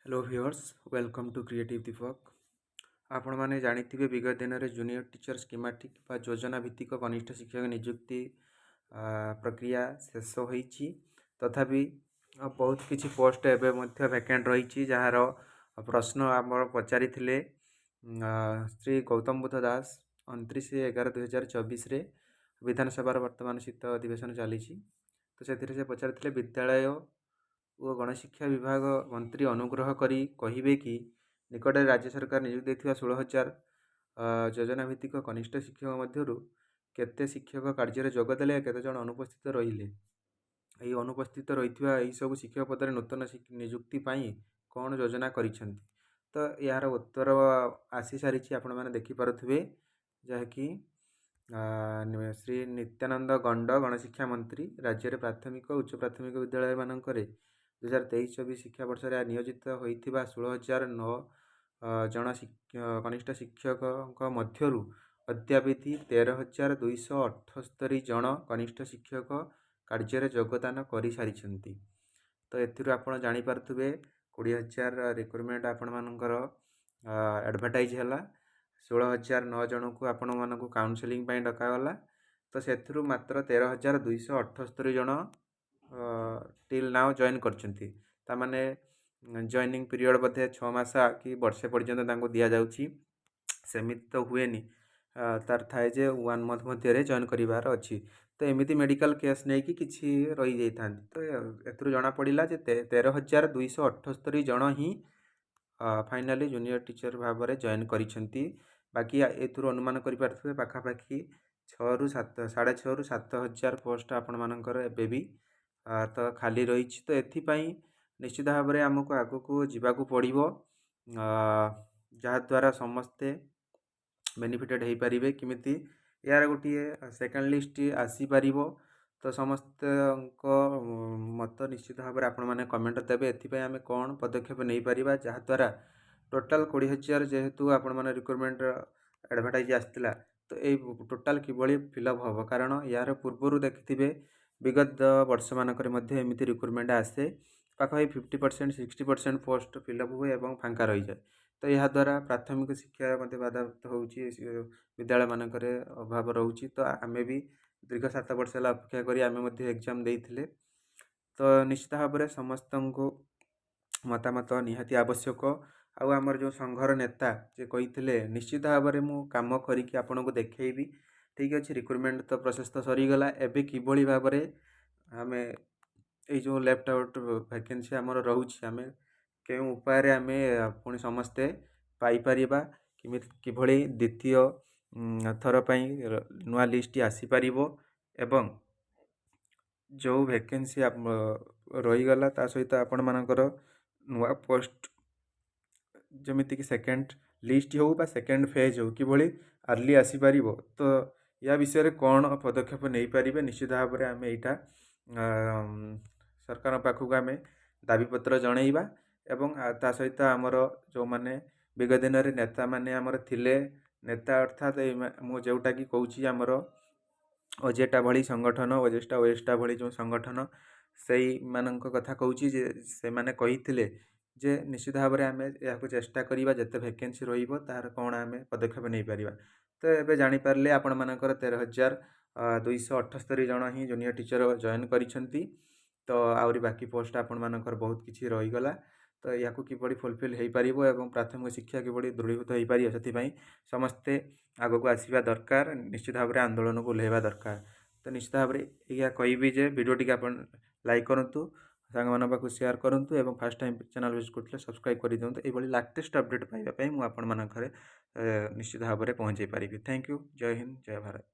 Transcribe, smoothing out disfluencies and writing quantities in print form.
Hello viewers welcome to creative Deepak. आपण मैंने जानिथिबे विगत दिन में जूनियर टीचर स्कीमेटिक बा योजना भित्तिक कनिष्ठ शिक्षक नियुक्ति प्रक्रिया शेष होईची। तथापि बहुत किछि पोस्ट एबे मध्य वैकेंट रही जार प्रश्न आम पचारि श्री गौतम बुद्ध दास 29/11/2024 विधानसभा वर्तमान शीत अधिवेशन चली। तो से पचारि विद्यालय और गणशिक्षा विभाग मंत्री अनुग्रह करी कहिबे कि निकट राज्य सरकार नियुक्ति देथिबा 16,000 योजना भित्तिक कनिष्ठ शिक्षक मध्यरु केते शिक्षक कार्य जोगदेले केते जन अनुपस्थित रहिले। यही अनुपस्थित रही सब शिक्षक पदर नूतन नियुक्ति पाई कौन योजना करिसेंती। तो यार उत्तर आसी सारी आपण मैंने देखिपे जहाँकि श्री नित्यानंद गंड गणशिक्षा मंत्री राज्य में प्राथमिक उच्च प्राथमिक विद्यालय मानक 2023-24 शिक्षा वर्ष नियोजित होता 16,009 जन कनिष्ठ शिक्षक मध्यरु अद्यावधि 13,278 जन कनिष्ठ शिक्षक कार्य योगदान कर सारी। तो एथिरु आपण जानि पारुथबे 20,000 रिक्रुटमेंट आपण मानकर एडवर्टाइज हैला। 16,009 जन को आपण मानक काउंसलिंग डकागला। तो से मात्र 13,278 जन टिल नाउ जॉइन करछंती। तामाने जॉइनिंग पीरियड बोधे 6 मास कि वर्षे पर्यंत दि जाउछि। सेमित तो हुएनी तार थाए जे 1 मंथ मध्य जॉइन करिवार अछि। तो एमिति मेडिकल केस नहीं कि किछि रही जाइथांती। तो एथुरु जना पड़िला जे 13,278 जन ही फाइनाली जूनियर टीचर भाव में जॉइन करिसेंती। बाकी एथुरु अनुमान करि पारथुबे पाखापाखि 6 रु 7 6.5 रु 7,000 पोस्ट आपण मानकर एबे भी तो खाली रही। तो एथिपाई निश्चित भाव में आमको आगको जावाक पड़ो जहाद्वारा समस्ते बेनिफिटेड हो पारे। किमिति यार गोटे सेकेंड लिस्ट आसीपर तो समस्त मत निश्चित भाव में आपण मैंने कमेंट देवे एथिपाई आमे कौन पदक्षेप नहीं पारिबा जहाद्वारा टोटाल 20,000 जेहेतु आपण मैंने रिक्रुटमेंट एडवर्टाइज आसला। तो ये टोटाल किभली फिलअप हम कारण यार पूर्वर देखिथे विगत वर्ष मानक एमती रिक्रुटमेंट आसे पाखापाखि 50% 60% पोस्ट फिलअप हुए और फांका रही जाए। तो यह द्वारा प्राथमिक शिक्षा बाधाप्राप्त हो विद्यालय मानक अभाव रोचे। तो आमे भी दीर्घ 7 वर्ष है अपेक्षा करी एग्जाम देते। तो निश्चित भाव में समस्त को मतामत निहाती आवश्यक। आमर जो संघर नेता जे कही निश्चित भाव में मु काम करी आपन को देखी ठीक अच्छे। रिक्रुटमेंट तो प्रोसेस तो सरीगला एबे किभली भाव में आमे ये जो लेफ्ट आउट वैकेंसी आमर रोचे आमे के उपाय आमे पुणी समस्ते पाइपर किभली द्वितीय थर पाई नुआ लिस्ट आसीपर एवं जो वैकेंसी रहीगला ता सहित आपण मानकर नुआ पोस्ट जमीक सेकेंड लिस्ट हो बा सेकेंड फेज हो कि अर्ली आसीपर। तो या विषय कौन पदक्षेप नहीं पारे निश्चित भाव में आम यहाँ सरकार पाखक आम दाबीपत्र जनइबा एवं ता सहित आमर जो माने विगत दिन में नेता माने आमर थिले नेता अर्थात मु जोटा कि कहूँ आमर ओजेटा भली संगठन ओजेस्टा ओएस्टा भली जो संगठन से मानक कथा कहूँ से माने कही जे निश्चित भाव में आम यहाँ चेष्टा करवा जिते वैकेंसी तार कौन आम पदक्षेप नहीं पारिबा। तो ये जानीपारे आपण मानकर 13,278 जन ही जूनियर टीचर जॉइन करिसेंती। तो आउरी बाकी पोस्ट आपण मानकर बहुत किछि रहीगला। तो या किभली फुलफिल हो पार और प्राथमिक शिक्षा किभली दृढ़ीभूत हो पार से समस्ते आग को आसवा दरकार। निश्चित भाव में आंदोलन को ओह्लैवा दरकार। तो निश्चित भाव में यह कहबी जे वीडियो टी आप लाइक करूँ सांग मान पाक शेयर करूँ और फास्ट टाइम चैनल विजिट करते सब्सक्राइब कर दिखाँ। ये लाटेस्ट अपडेट पाइबा मुझे निश्चित भाव में पहुँचे पारि। Thank you. जय हिंद जय भारत।